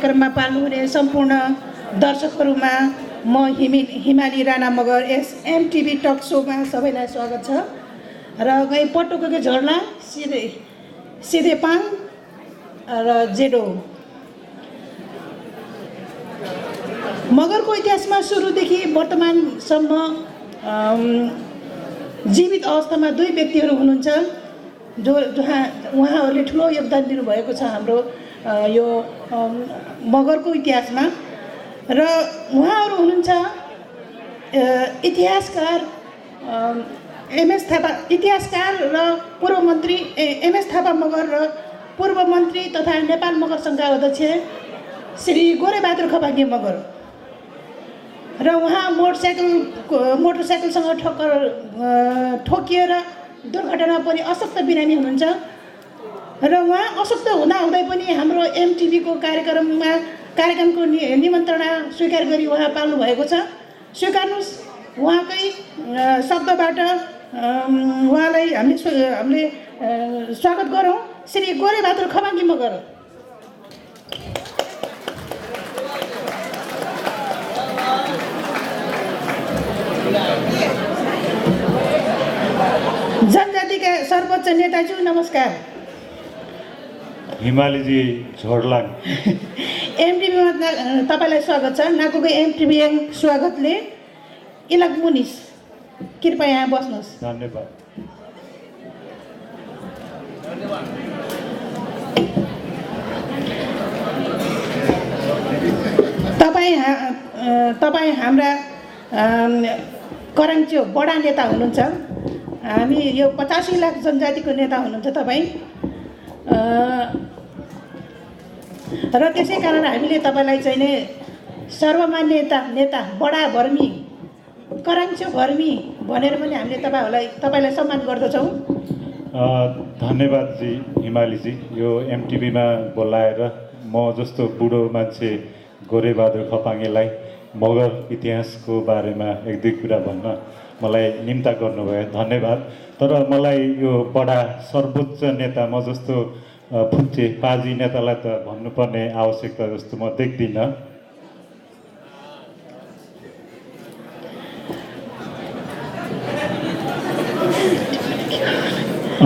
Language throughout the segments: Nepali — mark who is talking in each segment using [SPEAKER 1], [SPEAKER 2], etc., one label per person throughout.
[SPEAKER 1] कार्यक्रममा पाल्नुहुने सम्पूर्ण दर्शकहरूमा म हिमाली राणा मगर एमटिभी टक सोमा सबैलाई स्वागत छ र गई पटुको झर्ना सिधे पाङ र जेडो मगरको इतिहासमा सुरुदेखि वर्तमानसम्म जीवित अवस्थामा दुई व्यक्तिहरू हुनुहुन्छ उहाँहरूले ठुलो योगदान दिनुभएको छ हाम्रो यो मगरको इतिहासमा र उहाँहरू हुनुहुन्छ इतिहासकार एमएस थापा इतिहासकार र पूर्व मन्त्री एमएस थापा मगर र पूर्व मन्त्री तथा नेपाल मगर सङ्घका अध्यक्ष श्री गोरेबहादुर खपाङ्गे मगर र उहाँ मोटरसाइकलसँग ठोकिएर दुर्घटना परि अशक्त बिरामी हुनुहुन्छ र उहाँ अशक्त हुँदाहुँदै पनि हाम्रो एमटिभीको कार्यक्रमको निमन्त्रणा स्वीकार गरी उहाँ पाल्नु भएको छ। स्वीकार्नुहोस् उहाँकै शब्दबाट उहाँलाई हामीले स्वागत गरौँ। श्री गोरेबहादुर खपाङ्गे मगर। जनजातिका सर्वोच्च नेताज्यू नमस्कार।
[SPEAKER 2] हिमालीजी झोडलाङ
[SPEAKER 1] एमटिभीमा तपाईँलाई स्वागत छ। नाकुको एमटिभी स्वागतले इलाक मुनिस कृपया यहाँ बस्नुहोस्।
[SPEAKER 2] धन्यवाद।
[SPEAKER 1] तपाईँ हाम्रा कराङच्यो बडा नेता हुनुहुन्छ। हामी यो 85 लाख जनजातिको नेता हुनुहुन्छ तपाईँ र त्यसै कारण हामीले तपाईँलाई चाहिँ नै सर्वमान्य नेता बडा भर्मी कराङच्यो भर्मी भनेर पनि हामीले तपाईँलाई सम्मान गर्दछौँ।
[SPEAKER 2] धन्यवाद जी हिमालीजी, यो एमटिभीमा बोलाएर म जस्तो बुढो मान्छे गोरेबहादुर खपाङ्गेलाई मगर इतिहासको बारेमा एक दुई कुरा भन्न मलाई निम्ता गर्नुभयो, धन्यवाद। तर मलाई यो बडा सर्वोच्च नेता म जस्तो फुच्चे पाजी नेतालाई त भन्नुपर्ने आवश्यकता जस्तो म देख्दिनँ।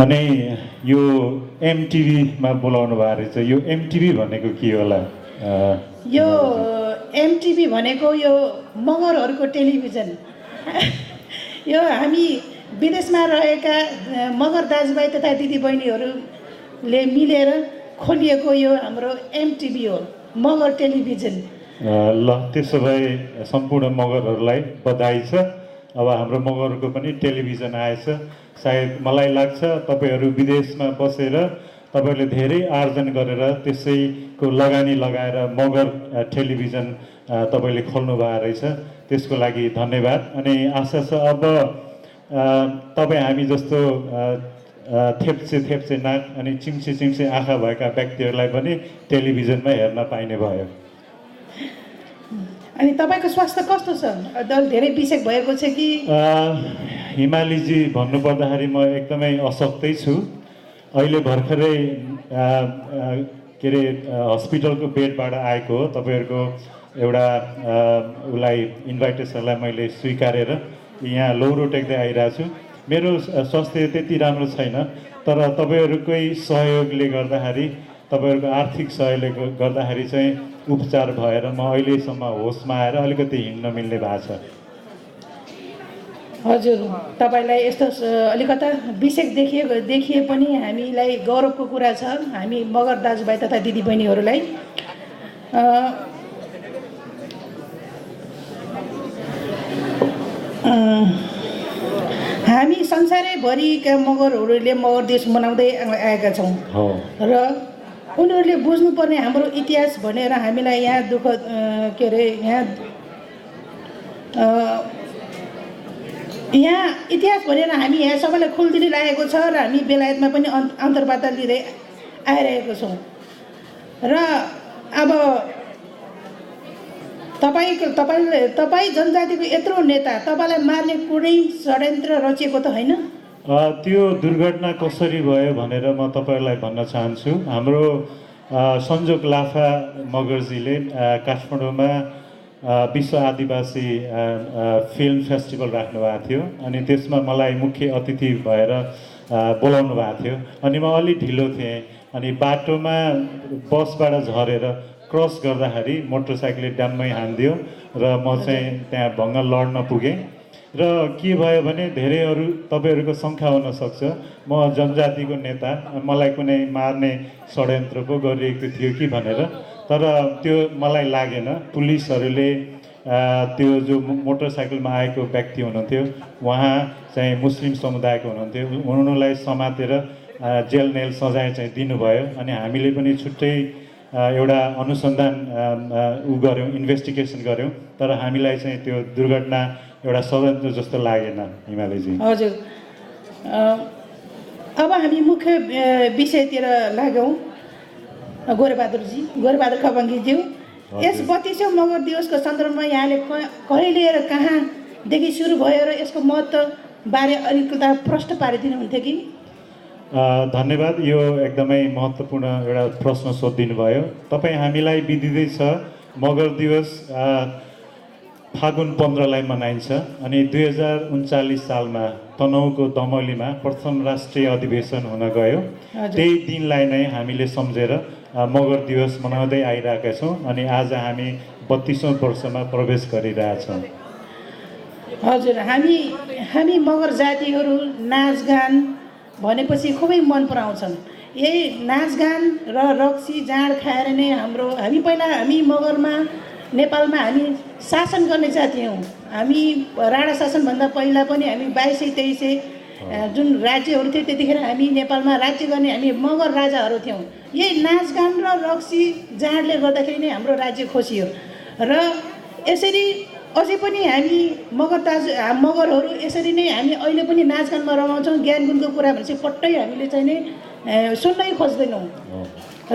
[SPEAKER 2] अनि यो एमटिभीमा बोलाउनु भएको रहेछ, यो एमटिभी भनेको के होला?
[SPEAKER 1] यो एमटिभी भनेको यो मगरहरूको टेलिभिजन। यो हामी विदेशमा रहेका मगर दाजुभाइ तथा दिदीबहिनीहरूले मिलेर खोलिएको यो हाम्रो एमटिभी हो, मगर टेलिभिजन।
[SPEAKER 2] ल त्यसो भए सम्पूर्ण मगरहरूलाई बधाई छ। अब हाम्रो मगरको पनि टेलिभिजन आएछ। सायद मलाई लाग्छ तपाईँहरू विदेशमा बसेर तपाईँहरूले धेरै आर्जन गरेर त्यसैको लगानी लगाएर मगर टेलिभिजन तपाईँले खोल्नु भएको रहेछ, त्यसको लागि धन्यवाद। अनि आशा छ अब तपाईँ हामी जस्तो थेप्चे नाक अनि चिम्से आँखा भएका व्यक्तिहरूलाई पनि टेलिभिजनमा हेर्न पाइने भयो।
[SPEAKER 1] अनि तपाईँको स्वास्थ्य कस्तो छ? धेरै बिसेक भएको छ कि?
[SPEAKER 2] हिमालीजी भन्नुपर्दाखेरि म एकदमै असक्तै छु। अहिले भर्खरै के अरे हस्पिटलको बेडबाट आएको हो। तपाईँहरूको एउटा उसलाई इन्भाइटेसनलाई मैले स्वीकारेर यहाँ लौरो टेक्दै आइरहेको छु। मेरो स्वास्थ्य त्यति राम्रो छैन, तर तपाईँहरूकै सहयोगले गर्दाखेरि, तपाईँहरूको आर्थिक सहयोगले गर्दाखेरि चाहिँ उपचार भएर म अहिलेसम्म होसमा आएर अलिकति हिँड्न मिल्ने भएको छ।
[SPEAKER 1] हजुर, तपाईँलाई यस्तो अलिकता बिसेक देखिए पनि हामीलाई गौरवको कुरा छ। हामी मगर दाजुभाइ तथा दिदीबहिनीहरूलाई हामी संसारैभरिका मगरहरूले मगर दिवस मनाउँदै आएका छौँ र उनीहरूले बुझ्नुपर्ने हाम्रो इतिहास भनेर हामीलाई यहाँ दुःख के अरे यहाँ इतिहास भनेर हामी यहाँ सबैलाई खुल्दिली लागेको छ र हामी बेलायतमा पनि अन्तर्वार्ता लिँदै आइरहेको छौँ। र अब तपाईँ जनजातिको यत्रो नेता, तपाईँलाई मार्ने कुनै षड्यन्त्र रचिएको त होइन?
[SPEAKER 2] त्यो दुर्घटना कसरी भयो भनेर म तपाईँहरूलाई भन्न चाहन्छु। हाम्रो संजोग लाफा मगरजीले काठमाडौँमा विश्व आदिवासी फिल्म फेस्टिभल राख्नुभएको थियो अनि त्यसमा मलाई मुख्य अतिथि भएर बोलाउनु भएको थियो अनि म अलि ढिलो थिएँ अनि बाटोमा बसबाट झरेर क्रस गर्दाखेरि मोटरसाइकलले ड्याममै हानिदियो र म चाहिँ त्यहाँ भङ्ग लड्न पुगेँ र के भयो भने धेरैहरू तपाईँहरूको शङ्का हुनसक्छ म जनजातिको नेता मलाई कुनै मार्ने षड्यन्त्र पो गरिएको थियो कि भनेर तर त्यो मलाई लागेन पुलिसहरूले त्यो जो मोटरसाइकलमा आएको व्यक्ति हुनुहुन्थ्यो उहाँ चाहिँ मुस्लिम समुदायको हुनुहुन्थ्यो उनीहरूलाई समातेर जेल नेल सजाय चाहिँ दिनुभयो अनि हामीले पनि छुट्टै एउटा अनुसन्धान गऱ्यौँ इन्भेस्टिगेसन गऱ्यौँ तर हामीलाई चाहिँ त्यो दुर्घटना एउटा षड्यन्त्र जस्तो लागेन हिमालयजी
[SPEAKER 1] हजुर अब हामी मुख्य विषयतिर लागौँ गोरेबहादुर खपाङ्गीज्यू यस 32औं मगर दिवसको सन्दर्भमा यहाँले कहिले र कहाँदेखि सुरु भयो र यसको महत्त्वबारे अलिकता प्रश्न पारिदिनुहुन्थ्यो कि
[SPEAKER 2] धन्यवाद यो एकदमै महत्त्वपूर्ण एउटा प्रश्न सोधिदिनु भयो तपाईँ हामीलाई विदितै छ मगर दिवस फागुन 15लाई मनाइन्छ अनि 2039 सालमा तनहुँको दमौलीमा प्रथम राष्ट्रिय अधिवेशन हुन गयो त्यही दिनलाई नै हामीले सम्झेर मगर दिवस मनाउँदै आइरहेका छौँ अनि आज हामी 32औं वर्षमा प्रवेश गरिरहेछौँ
[SPEAKER 1] हजुर हामी मगर जातिहरू नाचगान भनेपछि खुबै मन पराउँछन् यही नाचगान र रक्सी जाँड खाएर नै हामी मगरमा नेपालमा हामी शासन गर्ने जाति हौँ हामी राणा शासनभन्दा पहिला पनि हामी 2200-2300 जुन राज्यहरू थियो त्यतिखेर हामी नेपालमा राज्य गर्ने हामी मगर राजाहरू थियौँ यही नाचगान र रक्सी जाँडले गर्दाखेरि नै हाम्रो राज्य खोसियो र यसरी अझै पनि हामी मगरहरू यसरी नै हामी अहिले पनि नाचगानमा रमाउँछौँ ज्ञान गुणको कुरा भनेपछि पट्टै हामीले चाहिँ नै सुन्नै खोज्दैनौँ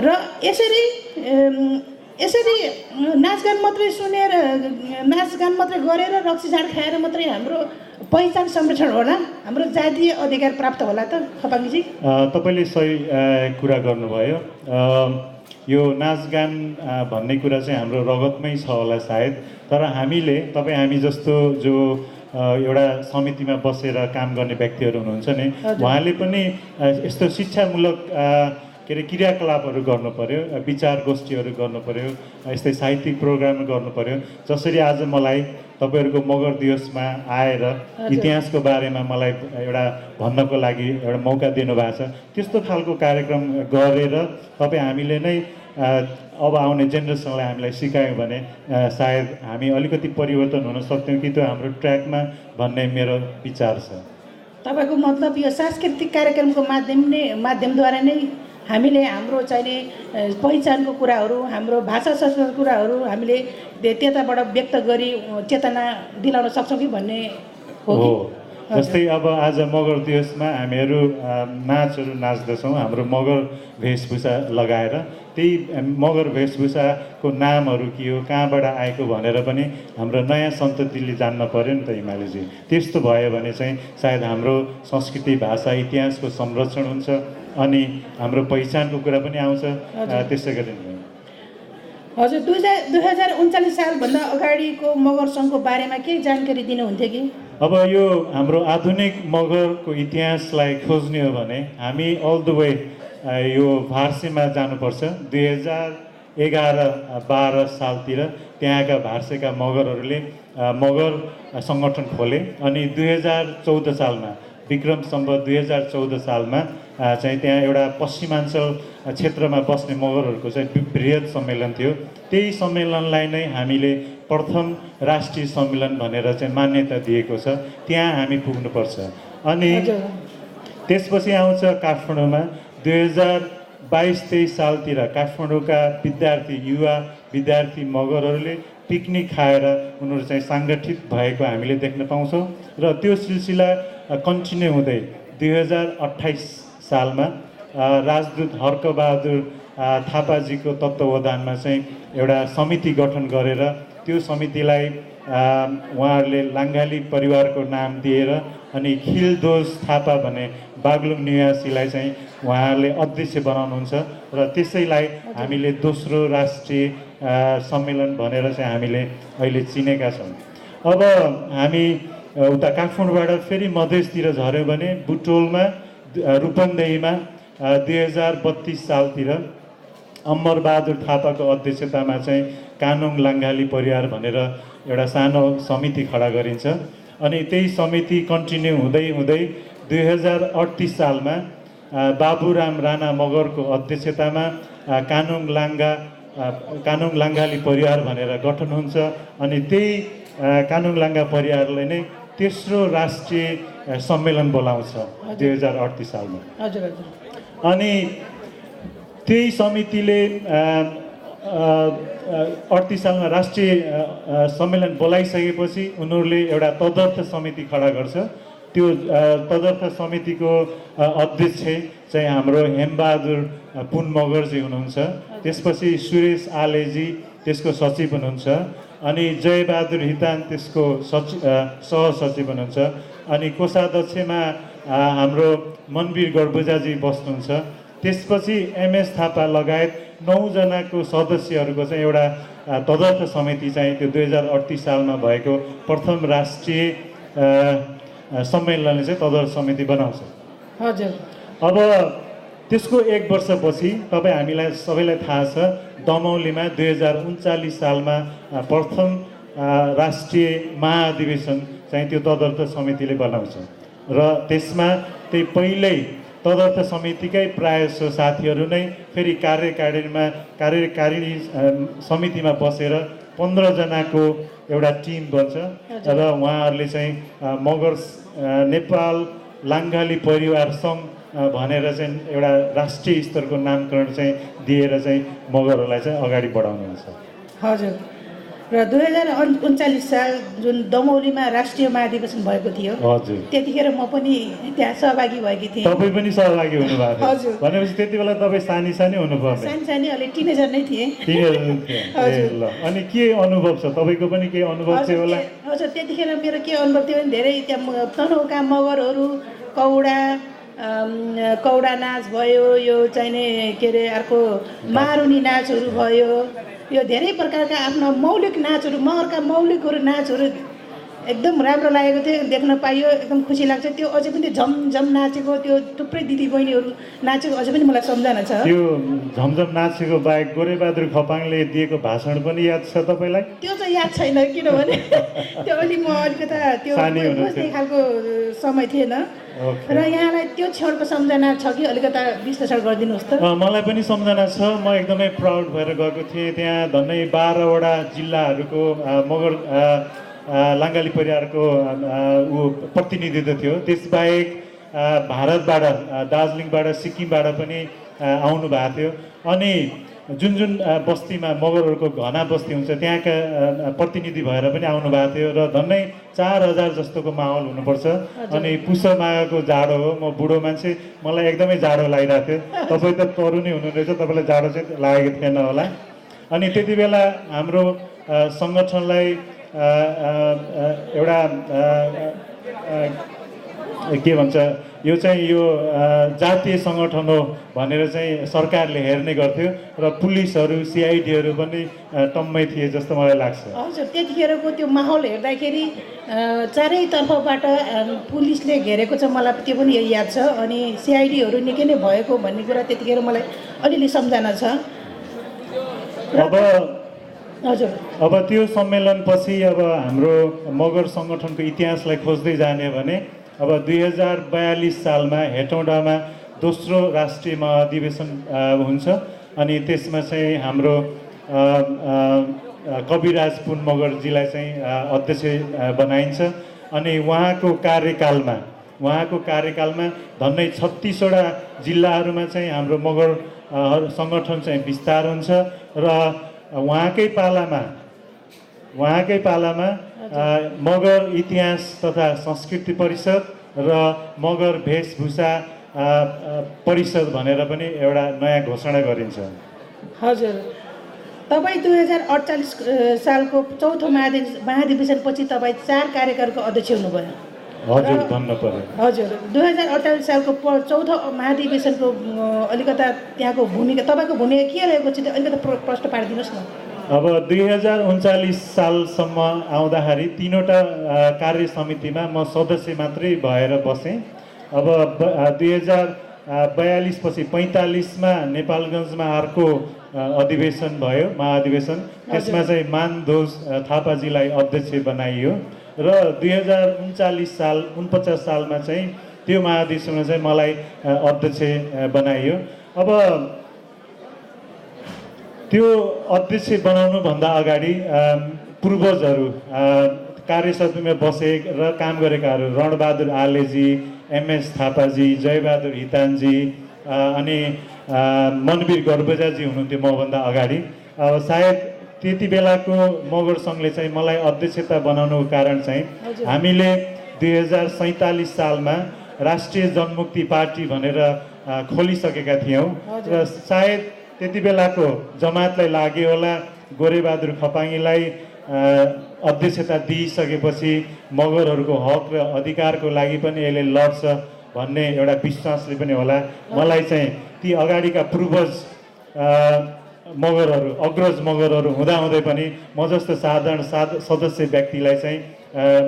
[SPEAKER 1] र यसरी नाचगान मात्रै सुनेर नाचगान मात्रै गरेर रक्सी झाड खाएर मात्रै हाम्रो पहिचान संरक्षण होला हाम्रो जातीय अधिकार प्राप्त होला त खपाङ्गीजी
[SPEAKER 2] तपाईँले सही कुरा गर्नुभयो यो नाचगान भन्ने कुरा चाहिँ हाम्रो रगतमै छ होला सायद तर हामी जस्तो जो एउटा समितिमा बसेर काम गर्ने व्यक्तिहरू हुनुहुन्छ नि उहाँले पनि यस्तो शिक्षामूलक क्रियाकलापहरू गर्नु पर्यो विचार गोष्ठीहरू गर्नु पर्यो यस्तै साहित्यिक प्रोग्राम गर्नु पर्यो जसरी आज मलाई तपाईँहरूको मगर दिवसमा आएर इतिहासको बारेमा मलाई एउटा भन्नको लागि एउटा मौका दिनुभएको छ त्यस्तो खालको कार्यक्रम गरेर तपाईँ हामीले नै अब आउने जेनेरेसनलाई हामीलाई सिकायौँ भने सायद हामी अलिकति परिवर्तन हुन सक्थ्यौँ कि त्यो हाम्रो ट्र्याकमा भन्ने मेरो विचार छ
[SPEAKER 1] तपाईँको मतलब यो सांस्कृतिक कार्यक्रमको माध्यमद्वारा नै हामीले हाम्रो चाहिने पहिचानको कुराहरू हाम्रो भाषा संस्कृतिको कुराहरू हामीले त्यताबाट व्यक्त गरी चेतना दिलाउन सक्छौँ कि भन्ने हो
[SPEAKER 2] जस्तै अब आज मगर दिवसमा हामीहरू नाचहरू नाच्दछौँ हाम्रो मगर वेशभूषा लगाएर त्यही मगर वेशभूषाको नामहरू के हो कहाँबाट आएको भनेर पनि हाम्रो नयाँ सन्ततिले जान्न पर्यो नि त हिमालयजी त्यस्तो भयो भने चाहिँ सायद हाम्रो संस्कृति भाषा इतिहासको संरक्षण हुन्छ अनि हाम्रो पहिचानको कुरा पनि आउँछ त्यसै गरी
[SPEAKER 1] हजुर 2039 सालभन्दा अगाडिको मगर सङ्घको बारेमा केही जानकारी दिनुहुन्थ्यो कि
[SPEAKER 2] अब यो हाम्रो आधुनिक मगरको इतिहासलाई खोज्ने हो भने हामी अल द वे यो फारसीमा जानुपर्छ 2011-12 सालतिर त्यहाँका भार्सेका मगरहरूले मगर सङ्गठन खोले अनि 2014 सालमा विक्रम सम्वत 2014 सालमा चाहिँ त्यहाँ एउटा पश्चिमाञ्चल क्षेत्रमा बस्ने मगरहरूको चाहिँ बृहत सम्मेलन थियो त्यही सम्मेलनलाई नै हामीले प्रथम राष्ट्रिय सम्मेलन भनेर चाहिँ मान्यता दिएको छ त्यहाँ हामी पुग्नुपर्छ अनि त्यसपछि आउँछ काठमाडौँमा 2022-23 सालतिर काठमाडौँका युवा विद्यार्थी मगरहरूले पिकनिक खाएर उनीहरू चाहिँ सङ्गठित भएको हामीले देख्न पाउँछौँ र त्यो सिलसिला कन्टिन्यू हुँदै 2028 सालमा राजदूत हर्कबहादुर थापाजीको तत्त्वावधानमा चाहिँ एउटा समिति गठन गरेर त्यो समितिलाई उहाँहरूले लाङ्गाली परिवारको नाम दिएर अनि खिलदोज थापा भने बागलुङ निवासीलाई चाहिँ उहाँले अध्यक्ष बनाउनुहुन्छ र त्यसैलाई हामीले दोस्रो राष्ट्रिय सम्मेलन भनेर चाहिँ हामीले अहिले चिनेका छौँ। अब हामी उता काठमाडौँबाट फेरि मधेसतिर झऱ्यौँ भने बुटोलमा रूपन्देहीमा 2032 सालतिर अमरबहादुर थापाको अध्यक्षतामा चाहिँ कानुङ लाङ्गाली परिवार भनेर एउटा सानो समिति खडा गरिन्छ अनि त्यही समिति कन्टिन्यू हुँदै हुँदै 2038 सालमा बाबुराम राणा मगरको अध्यक्षतामा कानुङ लाङ्गाली परिवार भनेर गठन हुन्छ अनि त्यही कानुङ लाङ्गा परिवारले नै तेस्रो राष्ट्रिय सम्मेलन बोलाउँछ 2038 सालमा।
[SPEAKER 1] हजुर हजुर।
[SPEAKER 2] अनि त्यही समितिले 38 सालमा राष्ट्रिय सम्मेलन बोलाइसकेपछि उनीहरूले एउटा तदर्थ समिति खडा गर्छ। त्यो तदर्थ समितिको अध्यक्ष चाहिँ हाम्रो हेमबहादुर पुन मगरजी हुनुहुन्छ। त्यसपछि सुरेश आलेजी त्यसको सचिव हुनुहुन्छ अनि जयबहादुर हितान त्यसको सहसचिव हुनुहुन्छ अनि कोषाध्यक्षमा हाम्रो मनवीर गडबुजाजी बस्नुहुन्छ। त्यसपछि एमएस थापा लगायत 9 जनाको सदस्यहरूको चाहिँ एउटा तदर्थ समिति चाहिँ त्यो 2038 सालमा भएको प्रथम राष्ट्रिय सम्मेलनले चाहिँ तदर्थ समिति बनाउँछ।
[SPEAKER 1] हजुर।
[SPEAKER 2] अब त्यसको 1 वर्षपछि तपाईँ हामीलाई सबैलाई थाहा छ दमौलीमा 2039 सालमा प्रथम राष्ट्रिय महाधिवेशन चाहिँ त्यो तदर्थ समितिले बनाउँछ र त्यसमा त्यही पहिल्यै तदर्थ समितिकै प्रायः साथीहरू नै फेरि कार्यकारिणी समितिमा बसेर 15 जनाको एउटा टिम बन्छ र उहाँहरूले चाहिँ मगर नेपाल लाङ्गाली परिवार सङ्घ भनेर चाहिँ एउटा राष्ट्रिय स्तरको नामकरण चाहिँ दिएर चाहिँ मगरहरूलाई चाहिँ अगाडि बढाउनुहुन्छ।
[SPEAKER 1] हजुर। र 2039 साल जुन दमौलीमा राष्ट्रिय महाधिवेशन भएको थियो
[SPEAKER 2] हजुर
[SPEAKER 1] त्यतिखेर म पनि त्यहाँ सहभागी भएकी थिएँ।
[SPEAKER 2] तपाईँ पनि सहभागी हुनुभएको थियो?
[SPEAKER 1] हजुर।
[SPEAKER 2] भनेपछि त्यति बेला तपाईँ सानी हुनुपर्ने?
[SPEAKER 1] सानी अलि टिनेजर नै थिएँ।
[SPEAKER 2] ल अनि के अनुभव छ तपाईँको पनि के अनुभव थियो होला?
[SPEAKER 1] हजुर त्यतिखेर मेरो के अनुभव थियो भने धेरै त्यहाँ तनहुका मगरहरू कौडा नाच भयो यो चाहिने के अरे अर्को मारुनी नाचहरू भयो यो धेरै प्रकारका आफ्नो मौलिक नाचहरू मगरका मौलिकहरू नाचहरू एकदम राम्रो लागेको थियो देख्न पाइयो एकदम खुसी लाग्छ। त्यो अझै पनि झमझम नाचेको त्यो थुप्रै दिदी बहिनीहरू नाचेको अझै पनि मलाई सम्झना छ।
[SPEAKER 2] त्यो झमझम नाचेको बाहेक गोरेबहादुर खपाङले दिएको भाषण पनि याद छ तपाईँलाई?
[SPEAKER 1] त्यो चाहिँ याद छैन किनभने त्यो अलि म अलिकता त्यो बुझ्ने खालको समय थिएन र यहाँलाई त्यो क्षणको सम्झना छ कि अलिकता विश्लेषण गरिदिनुहोस् त।
[SPEAKER 2] मलाई पनि सम्झना छ। म एकदमै प्राउड भएर गएको थिएँ। त्यहाँ झन्डै 12वटा जिल्लाहरूको मगर लाङ्गाली परिवारको प्रतिनिधित्व थियो। त्यसबाहेक भारतबाट दार्जिलिङबाट सिक्किमबाट पनि आउनु भएको थियो अनि जुन बस्तीमा मगरहरूको घना बस्ती हुन्छ त्यहाँका प्रतिनिधि भएर पनि आउनु भएको थियो र झन्डै 4000 जस्तोको माहौल हुनुपर्छ। अनि पुष माघको जाडो हो, म बुढो मान्छे, मलाई एकदमै जाडो लागिरहेको थियो। तपाईँ त तरुणी हुनुहुँदैछ, तपाईँलाई जाडो चाहिँ लागेको थिएन होला। अनि त्यति बेला हाम्रो सङ्गठनलाई एउटा के भन्छ यो चाहिँ यो जातीय सङ्गठन हो भनेर चाहिँ सरकारले हेर्ने गर्थ्यो र पुलिसहरू सिआइडीहरू पनि टम्मै थिए जस्तो मलाई लाग्छ।
[SPEAKER 1] हजुर त्यतिखेरको त्यो माहौल हेर्दाखेरि चारैतर्फबाट पुलिसले घेरेको छ मलाई त्यो पनि याद छ अनि सिआइडीहरू निकै नै भएको भन्ने कुरा त्यतिखेर मलाई अलिअलि सम्झना छ।
[SPEAKER 2] अब त्यो सम्मेलनपछि अब हाम्रो मगर सङ्गठनको इतिहासलाई खोज्दै जाने भने अब 2042 सालमा हेटौँडामा दोस्रो राष्ट्रिय महाधिवेशन हुन्छ अनि त्यसमा चाहिँ हाम्रो कविराज पुन मगरजीलाई चाहिँ अध्यक्ष बनाइन्छ अनि उहाँको कार्यकालमा झन्डै 36वटा जिल्लाहरूमा चाहिँ हाम्रो मगर सङ्गठन चाहिँ विस्तार हुन्छ र उहाँकै पालामा मगर इतिहास तथा संस्कृति परिषद र मगर वेशभूषा परिषद भनेर पनि एउटा नयाँ घोषणा गरिन्छ।
[SPEAKER 1] हजुर तपाईँ 2048 सालको चौथो महाधिवेशनपछि तपाईँ 4 कार्यकालको अध्यक्ष हुनुभयो।
[SPEAKER 2] हजुर भन्नु पर्यो।
[SPEAKER 1] हजुर 2048 सालको चौथो महाधिवेशनको अलिकता त्यहाँको भूमिका तपाईँको भूमिका के रहेको छ त्यो अलिकति प्रश्न पारिदिनुहोस् न।
[SPEAKER 2] अब 2039 सालसम्म आउँदाखेरि 3वटा कार्य समितिमा म सदस्य मात्रै भएर बसेँ। अब 2042 पछि 45मा नेपालगञ्जमा अर्को अधिवेशन भयो, महाधिवेशन। त्यसमा चाहिँ मानदोज थापाजीलाई अध्यक्ष बनाइयो र 2049 सालमा चाहिँ त्यो महाधिवेशनमा चाहिँ मलाई अध्यक्ष बनाइयो। अब त्यो अध्यक्ष बनाउनुभन्दा अगाडि पूर्वजहरू कार्यसमितिमा बसेर काम गरेकाहरू रणबहादुर आलेजी, एमएस थापाजी, जयबहादुर हितानजी अनि मनवीर गर्बजाजी हुनुहुन्थ्यो मभन्दा अगाडि। सायद त्यति बेलाको मगर सङ्घले चाहिँ मलाई अध्यक्षता बनाउनुको कारण चाहिँ हामीले 2047 सालमा राष्ट्रिय जनमुक्ति पार्टी भनेर खोलिसकेका थियौँ र सायद त्यति बेलाको जमातलाई लाग्यो होला गोरेबहादुर खपाङीलाई अध्यक्षता दिइसकेपछि मगरहरूको हक र अधिकारको लागि पनि यसले लड्छ भन्ने एउटा विश्वासले पनि होला मलाई चाहिँ ती अगाडिका पूर्वज मगरहरू, अग्रज मगरहरू हुँदाहुँदै पनि म जस्तो साधारण सदस्य व्यक्तिलाई चाहिँ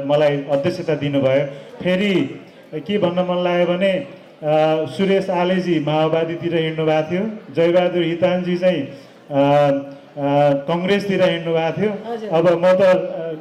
[SPEAKER 2] मलाई अध्यक्षता दिनुभयो। फेरि के भन्न मन लाग्यो भने सुरेश आलेजी माओवादीतिर हिँड्नु भएको थियो, जयबहादुर हितानजी चाहिँ कङ्ग्रेसतिर हिँड्नु भएको थियो। अब म त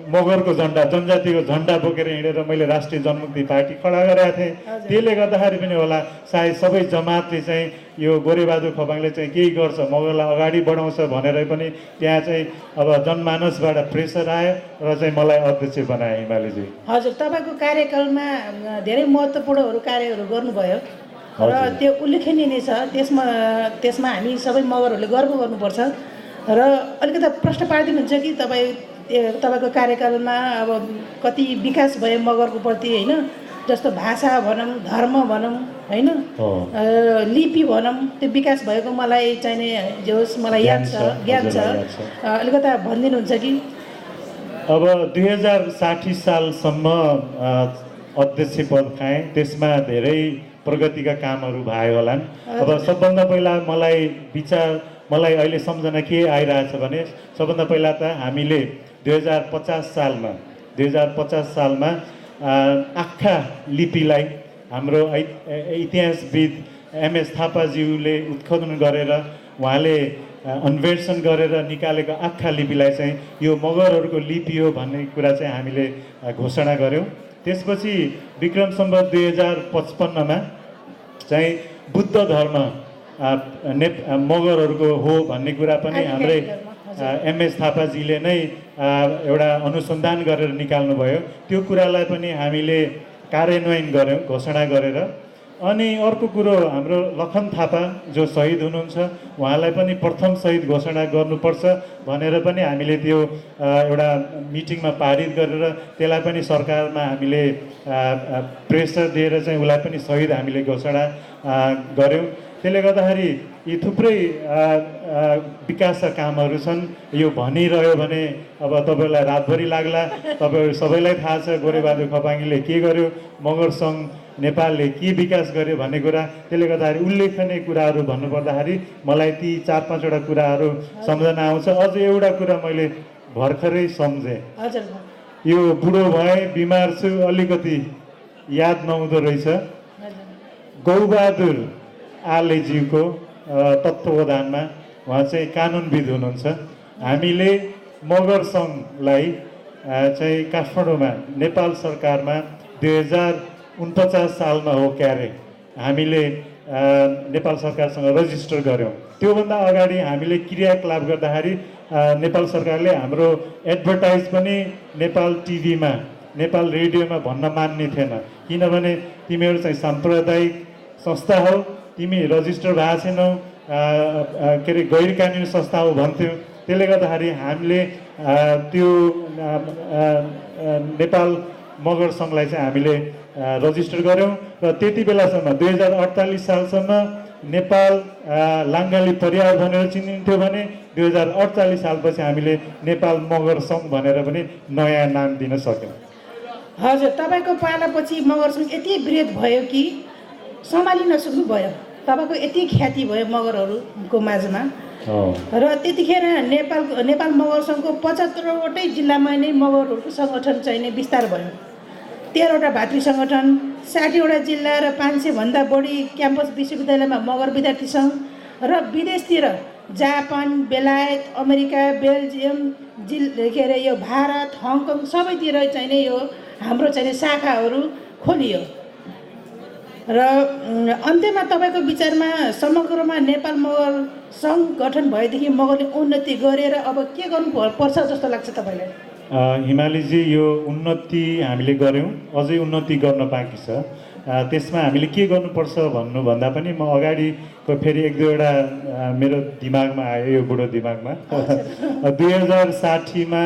[SPEAKER 2] मगरको झन्डा, जनजातिको झन्डा बोकेर हिँडेर मैले राष्ट्रिय जनमुक्ति पार्टी खडा गरेका थिएँ। त्यसले गर्दाखेरि पनि होला सायद सबै जमातले चाहिँ यो गोरेबहादुर खपाङले चाहिँ केही गर्छ, मगरलाई अगाडि बढाउँछ भनेर पनि त्यहाँ चाहिँ अब जनमानसबाट प्रेसर आयो र चाहिँ मलाई अध्यक्ष बनाए हिमालीजी।
[SPEAKER 1] हजुर, तपाईँको कार्यकालमा धेरै महत्त्वपूर्ण कार्यहरू गर्नुभयो र त्यो उल्लेखनीय नै छ। त्यसमा हामी सबै मगरहरूले गर्व गर्नुपर्छ र अलिकति प्रश्न पारिदिनुहुन्छ कि तपाईँको कार्यकालमा अब कति विकास भयो मगरको प्रति, होइन? जस्तो भाषा भनौँ, धर्म भनौँ, होइन, लिपि भनौँ, त्यो विकास भएको मलाई चाहिने जे होस् मलाई याद छ, ज्ञान छ। अलिकता भनिदिनुहुन्छ कि?
[SPEAKER 2] अब 2060 सालसम्म अध्यक्ष पद खाएँ, त्यसमा धेरै प्रगतिका कामहरू भयो होलान्। अब सबभन्दा पहिला मलाई अहिले सम्झना के आइरहेछ भने सबभन्दा पहिला त हामीले 2050 सालमा आँखा लिपिलाई हाम्रो इतिहासविद एमएस थापाज्यूले उत्खनन गरेर उहाँले अन्वेषण गरेर निकालेको आँखा लिपिलाई चाहिँ यो मगरहरूको लिपि हो भन्ने कुरा चाहिँ हामीले घोषणा गऱ्यौँ। त्यसपछि विक्रम सम्वत 2055मा चाहिँ बुद्ध धर्म मगरहरूको हो भन्ने कुरा पनि हाम्रै एमएस थापाजीले नै एउटा अनुसन्धान गरेर निकाल्नुभयो। त्यो कुरालाई पनि हामीले कार्यान्वयन गऱ्यौँ घोषणा गरेर। अनि अर्को कुरो हाम्रो लखन थापा जो शहीद हुनुहुन्छ उहाँलाई पनि प्रथम शहीद घोषणा गर्नुपर्छ भनेर पनि हामीले त्यो एउटा मिटिङमा पारित गरेर त्यसलाई पनि सरकारमा हामीले प्रेसर दिएर चाहिँ उसलाई पनि शहीद हामीले घोषणा गऱ्यौँ। त्यसले गर्दाखेरि यी थुप्रै विकासका कामहरू छन्। यो भनिरह्यो भने अब तपाईँलाई रातभरि लाग्ला। तपाईँहरू सबैलाई थाहा छ गोरेबहादुर खपाङीले के गर्यो, मगर सङ्घ नेपालले के विकास गर्यो भन्ने कुरा। त्यसले गर्दाखेरि उल्लेखनीय कुराहरू भन्नुपर्दाखेरि मलाई ती 4-5वटा कुराहरू सम्झना आउँछ। अझ एउटा कुरा मैले भर्खरै सम्झेँ, यो बुढो भएँ, बिमार छु, अलिकति याद नहुँदो रहेछ। गौबहादुर आलेज्यूको तत्त्वावधानमा उहाँ चाहिँ कानुनविद हुनुहुन्छ। हामीले मगर सङ्घलाई चाहिँ काठमाडौँमा नेपाल सरकारमा 2049 सालमा हो क्यारे हामीले नेपाल सरकारसँग रजिस्टर गऱ्यौँ। त्योभन्दा अगाडि हामीले क्रियाकलाप गर्दाखेरि नेपाल सरकारले हाम्रो एडभर्टाइज पनि नेपाल टिभीमा, नेपाल रेडियोमा भन्न मान्ने थिएन, किनभने तिमीहरू चाहिँ साम्प्रदायिक संस्था हो, तिमी रजिस्टर भएको छैनौ, के अरे गैर कानुनी संस्था हो भन्थ्यो। त्यसले गर्दाखेरि हामीले त्यो नेपाल मगर सङ्घलाई चाहिँ हामीले रजिस्टर गऱ्यौँ र त्यति बेलासम्म 2048 सालसम्म नेपाल लाङ्गाली परिवार भनेर चिनिन्थ्यो भने 2048 सालपछि हामीले नेपाल मगर सङ्घ भनेर पनि नयाँ नाम दिन सक्यौँ।
[SPEAKER 1] हजुर, तपाईँको पालापछि मगरसँग यति विरोध भयो कि सम्हालि नसक्नु भयो। तपाईँको यति ख्याति भयो मगरहरूको माझमा र त्यतिखेर नेपाल मगर सङ्घको 75वटै जिल्लामा नै मगरहरूको सङ्गठन चाहिँ नै विस्तार भयो। 13वटा भातृ सङ्गठन, 60वटा जिल्ला र 500 भन्दा बढी क्याम्पस विश्वविद्यालयमा मगर विद्यार्थी सङ्घ र विदेशतिर जापान, बेलायत, अमेरिका, बेल्जियम के अरे यो भारत, हङकङ सबैतिर चाहिँ नै यो हाम्रो चाहिँ शाखाहरू खोलियो। र अन्त्यमा तपाईँको विचारमा समग्रमा नेपाल मगर सङ्घ गठन भएदेखि मगरले उन्नति गरेर अब के गर्नु पर्छ जस्तो लाग्छ तपाईँलाई?
[SPEAKER 2] हिमालीजी, यो उन्नति हामीले गऱ्यौँ, अझै उन्नति गर्न बाँकी छ। त्यसमा हामीले के गर्नुपर्छ भन्नुभन्दा पनि म अगाडिको फेरि 1-2वटा मेरो दिमागमा आयो, यो बुढो दिमागमा। 2060मा